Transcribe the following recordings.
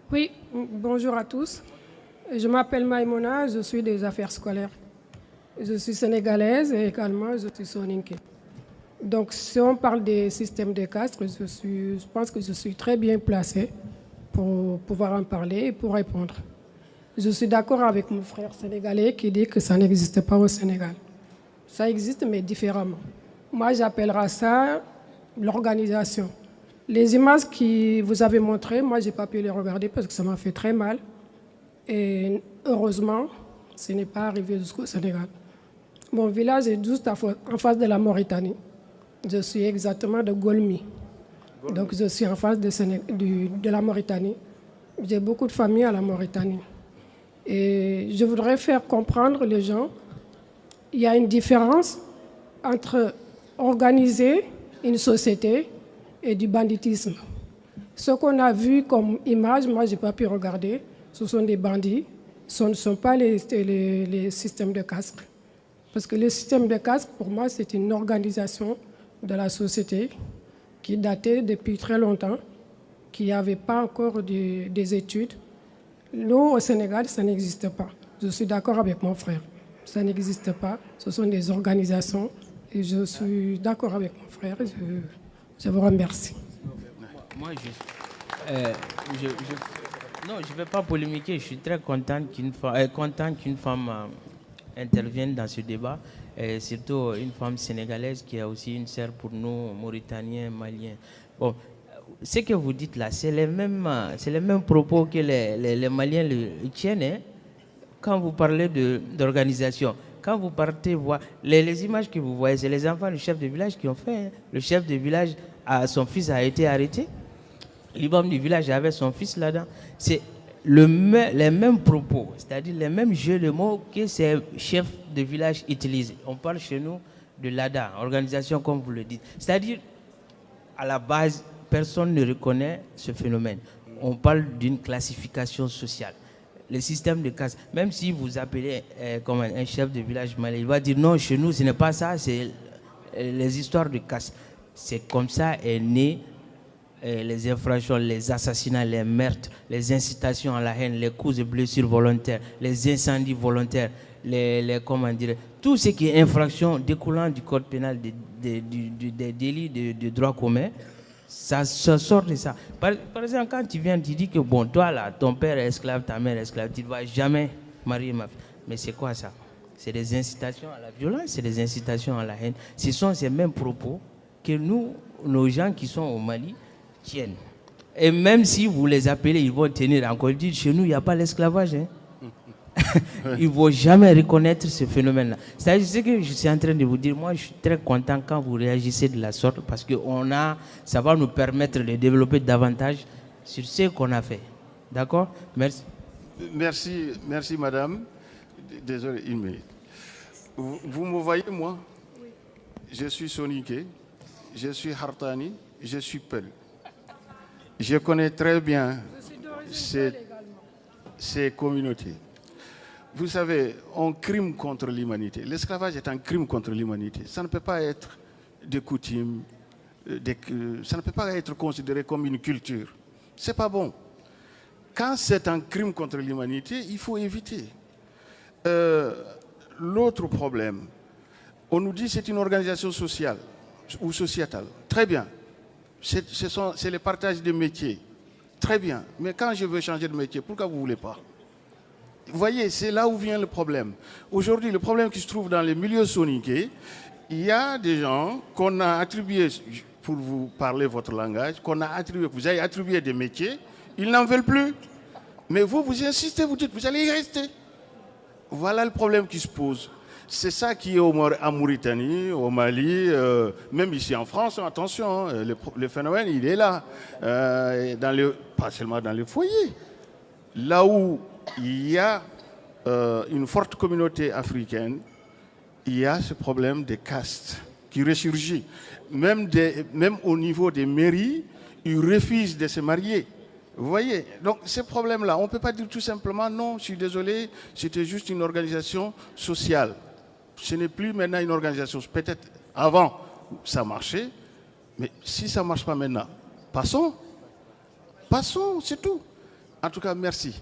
Oui, bonjour à tous. Je m'appelle Maïmona, je suis des affaires scolaires. Je suis sénégalaise et également je suis soninké. Donc si on parle des systèmes de caste, je pense que je suis très bien placée pour pouvoir en parler et pour répondre. Je suis d'accord avec mon frère sénégalais qui dit que ça n'existe pas au Sénégal. Ça existe mais différemment. Moi j'appellerais ça l'organisation. Les images que vous avez montrées, moi je n'ai pas pu les regarder parce que ça m'a fait très mal. Et heureusement, ce n'est pas arrivé jusqu'au Sénégal. Mon village est juste en face de la Mauritanie. Je suis exactement de Golmi. Donc je suis en face de la Mauritanie. J'ai beaucoup de familles à la Mauritanie. Et je voudrais faire comprendre les gens, il y a une différence entre organiser une société et du banditisme. Ce qu'on a vu comme image, moi je n'ai pas pu regarder, ce sont des bandits, ce ne sont pas les systèmes de caste. Parce que le système de caste, pour moi, c'est une organisation de la société qui datait depuis très longtemps, qui n'avait pas encore des études. Nous, au Sénégal, ça n'existe pas. Je suis d'accord avec mon frère. Ça n'existe pas. Ce sont des organisations. Et je suis d'accord avec mon frère. Je vous remercie. Moi, non, je ne vais pas polémiquer. Je suis très content qu'une femme intervienne dans ce débat. Et surtout une femme sénégalaise qui a aussi une sœur pour nous, Mauritaniens, Maliens. Bon, ce que vous dites là, c'est les mêmes propos que les Maliens tiennent. Hein, quand vous parlez d'organisation. Quand vous partez voir, les images que vous voyez, c'est les enfants du chef de village qui ont fait. Hein. Le chef de village, son fils a été arrêté. L'imam du village avait son fils là-dedans. C'est les mêmes propos, c'est-à-dire les mêmes jeux de mots que ces chefs de village utilisent. On parle chez nous de l'ADA, organisation comme vous le dites. C'est-à-dire, à la base, personne ne reconnaît ce phénomène. On parle d'une classification sociale. Le système de caste, même si vous appelez comme un chef de village malais, il va dire non, chez nous, ce n'est pas ça, c'est les histoires de caste. C'est comme ça est né les infractions, les assassinats, les meurtres, les incitations à la haine, les coups et blessures volontaires, les incendies volontaires, comment dire, tout ce qui est infraction découlant du code pénal des délits de droit commun. Ça sort de ça. Par exemple, quand tu viens, tu dis que bon, toi là, ton père est esclave, ta mère est esclave, tu ne vas jamais marier ma fille. Mais c'est quoi ça? C'est des incitations à la violence, c'est des incitations à la haine. Ce sont ces mêmes propos que nous, nos gens qui sont au Mali, tiennent. Et même si vous les appelez, ils vont tenir encore. Ils disent, chez nous, il n'y a pas l'esclavage. Hein. Ils ne vont jamais reconnaître ce phénomène-là. C'est ce que je suis en train de vous dire. Moi, je suis très content quand vous réagissez de la sorte parce que ça va nous permettre de développer davantage sur ce qu'on a fait. D'accord? Merci. Merci, madame. Désolé, une minute. Vous me voyez, moi? Oui. Je suis Soninké, je suis Hartani, je suis Peul. Je connais très bien ces communautés. Vous savez, un crime contre l'humanité. L'esclavage est un crime contre l'humanité. Ça ne peut pas être des coutumes, ça ne peut pas être considéré comme une culture. C'est pas bon. Quand c'est un crime contre l'humanité, il faut éviter. L'autre problème, on nous dit que c'est une organisation sociale ou sociétale. Très bien. C'est le partage des métiers. Très bien. Mais quand je veux changer de métier, pourquoi vous ne voulez pas? Vous voyez, c'est là où vient le problème. Aujourd'hui, le problème qui se trouve dans les milieux soninké, il y a des gens qu'on a attribués, pour vous parler votre langage, vous avez attribué des métiers, ils n'en veulent plus. Mais vous insistez, vous dites, vous allez y rester. Voilà le problème qui se pose. C'est ça qui est en Mauritanie, au Mali, même ici en France, attention, le phénomène, il est là. Pas seulement dans les foyers. Là où il y a une forte communauté africaine, il y a ce problème des castes qui ressurgit. Même au niveau des mairies, ils refusent de se marier. Vous voyez, donc ces problèmes-là, on ne peut pas dire tout simplement non, je suis désolé, c'était juste une organisation sociale. Ce n'est plus maintenant une organisation. Peut-être avant, ça marchait, mais si ça ne marche pas maintenant, passons. Passons, c'est tout. En tout cas, merci.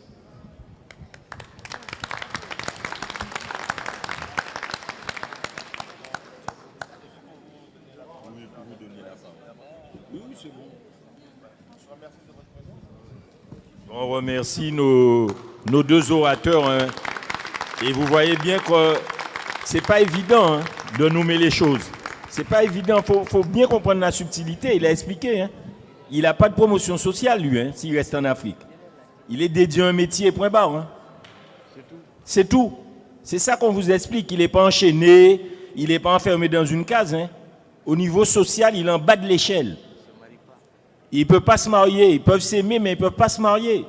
On remercie nos deux orateurs. Hein. Et vous voyez bien que ce n'est pas évident, hein, de nommer les choses. Ce n'est pas évident. Il faut bien comprendre la subtilité. Il a expliqué. Hein. Il n'a pas de promotion sociale, lui, hein, s'il reste en Afrique. Il est dédié à un métier, point barre. Hein. C'est tout. C'est ça qu'on vous explique. Il n'est pas enchaîné, il n'est pas enfermé dans une case. Hein. Au niveau social, il est en bas de l'échelle. Il ne peut pas se marier. Ils peuvent s'aimer, mais ils ne peuvent pas se marier.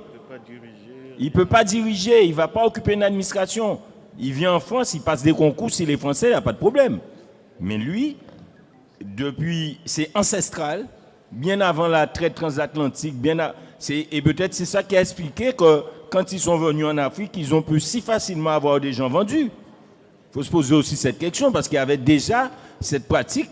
Il ne peut pas diriger. Il ne va pas occuper une administration. Il vient en France, il passe des concours. S'il est français, il n'y a pas de problème. Mais lui, depuis, c'est ancestral, bien avant la traite transatlantique, et peut-être c'est ça qui a expliqué que quand ils sont venus en Afrique, ils ont pu si facilement avoir des gens vendus. Il faut se poser aussi cette question parce qu'il y avait déjà cette pratique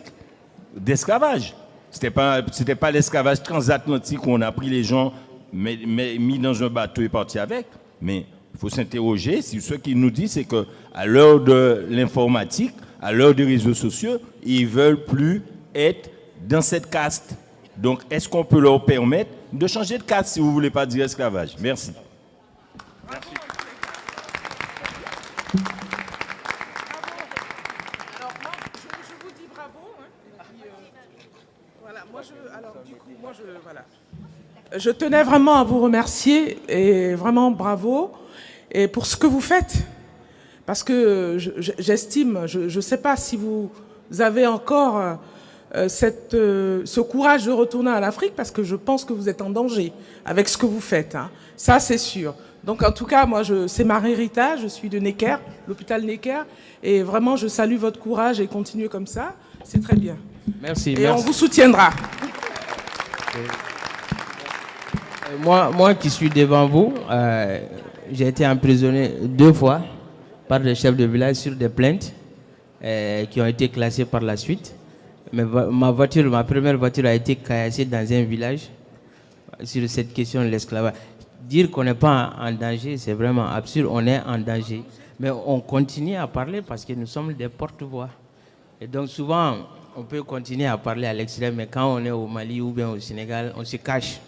d'esclavage. C'était pas l'esclavage transatlantique où on a pris les gens, mis dans un bateau et parti avec. Mais il faut s'interroger si ce qu'il nous dit, c'est qu'à l'heure de l'informatique, à l'heure des réseaux sociaux, ils ne veulent plus être dans cette caste. Donc, est-ce qu'on peut leur permettre de changer de caste si vous ne voulez pas dire esclavage? Merci. Merci. Alors, moi, je vous dis bravo. Hein, et puis, voilà, voilà. Je tenais vraiment à vous remercier et vraiment bravo et pour ce que vous faites. Parce que j'estime, je ne sais pas si vous avez encore ce courage de retourner à l'Afrique, parce que je pense que vous êtes en danger avec ce que vous faites. Hein. Ça, c'est sûr. Donc, en tout cas, moi, c'est ma héritage. Je suis de Necker, l'hôpital Necker. Et vraiment, je salue votre courage et continuez comme ça. C'est très bien. Merci. Et on vous soutiendra. Moi qui suis devant vous, j'ai été emprisonné 2 fois par des chefs de village sur des plaintes qui ont été classées par la suite. Mais ma première voiture a été caillassée dans un village sur cette question de l'esclavage. Dire qu'on n'est pas en danger, c'est vraiment absurde. On est en danger. Mais on continue à parler parce que nous sommes des porte-voix. Et donc souvent, on peut continuer à parler à l'extrême, mais quand on est au Mali ou bien au Sénégal, on se cache.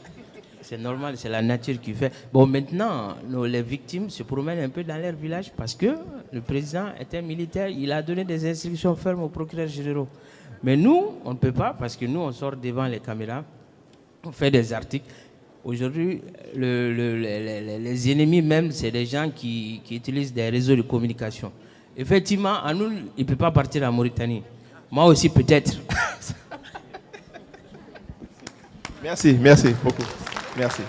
C'est normal, c'est la nature qui fait. Bon, maintenant, les victimes se promènent un peu dans leur village parce que le président était militaire, il a donné des instructions fermes aux procureurs généraux. Mais nous, on ne peut pas parce que nous, on sort devant les caméras, on fait des articles. Aujourd'hui, les ennemis même, c'est des gens qui utilisent des réseaux de communication. Effectivement, à nous, il ne peut pas partir en Mauritanie. Moi aussi, peut-être. Merci beaucoup. Merci.